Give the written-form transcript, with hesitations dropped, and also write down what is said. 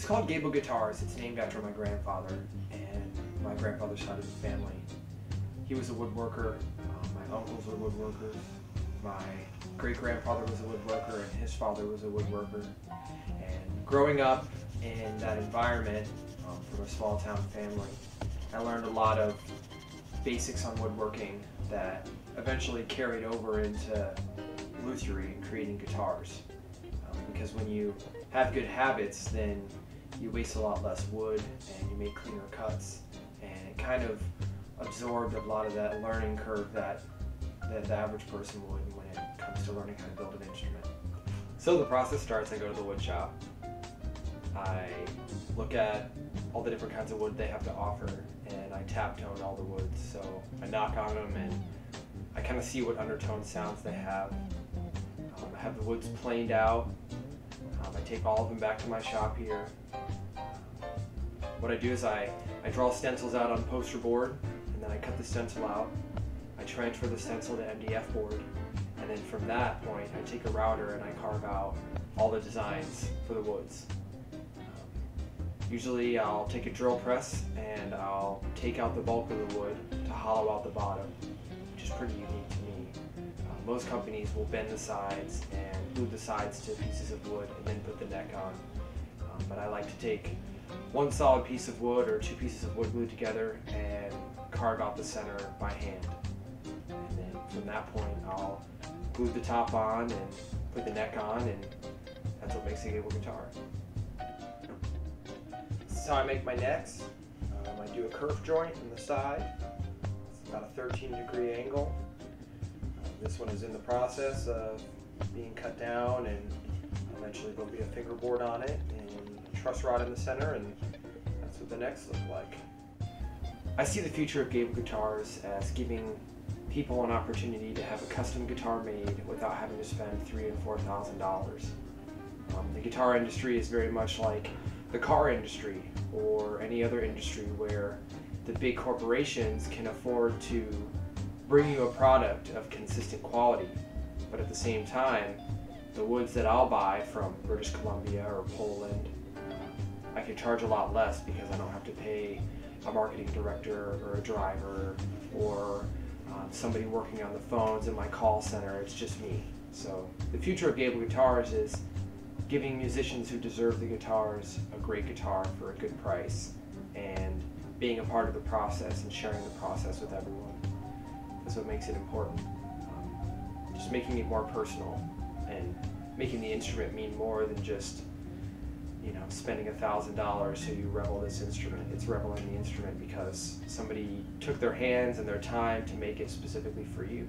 called Gable Guitars. It's named after my grandfather and my grandfather's side of the family. He was a woodworker. My uncles were woodworkers. My great-grandfather was a woodworker, and his father was a woodworker. And growing up in that environment from a small-town family, I learned a lot of basics on woodworking that eventually carried over into lutherie and creating guitars. Because when you have good habits, then you waste a lot less wood and you make cleaner cuts, and it kind of absorbed a lot of that learning curve that the average person would when it comes to learning how to build an instrument. So the process starts, I go to the wood shop. I look at all the different kinds of wood they have to offer, and I tap tone all the woods. So I knock on them and I kind of see what undertone sounds they have. I have the woods planed out. I take all of them back to my shop here. What I do is I draw stencils out on poster board, and then I cut the stencil out. I transfer the stencil to MDF board, and then from that point I take a router and I carve out all the designs for the woods. Usually I'll take a drill press and I'll take out the bulk of the wood to hollow out the bottom, which is pretty unique to me. Most companies will bend the sides and glue the sides to pieces of wood and then put the neck on. But I like to take one solid piece of wood or two pieces of wood glued together and carve out the center by hand. And then from that point I'll glue the top on and put the neck on, and that's what makes a Gable guitar. This is how I make my necks. I do a kerf joint in the side. It's about a 13-degree angle. This one is in the process of being cut down, and eventually there'll be a fingerboard on it and a truss rod in the center, and that's what the necks look like. I see the future of Gable Guitars as giving people an opportunity to have a custom guitar made without having to spend $3,000 and $4,000. The guitar industry is very much like the car industry or any other industry where the big corporations can afford to bring you a product of consistent quality, but at the same time, the woods that I'll buy from British Columbia or Poland, I can charge a lot less because I don't have to pay a marketing director or a driver or somebody working on the phones in my call center. It's just me. So the future of Gable Guitars is giving musicians who deserve the guitars a great guitar for a good price, and being a part of the process and sharing the process with everyone. That's what makes it important. Just making it more personal and making the instrument mean more than just, spending $1,000 so you revel this instrument. It's reveling the instrument because somebody took their hands and their time to make it specifically for you.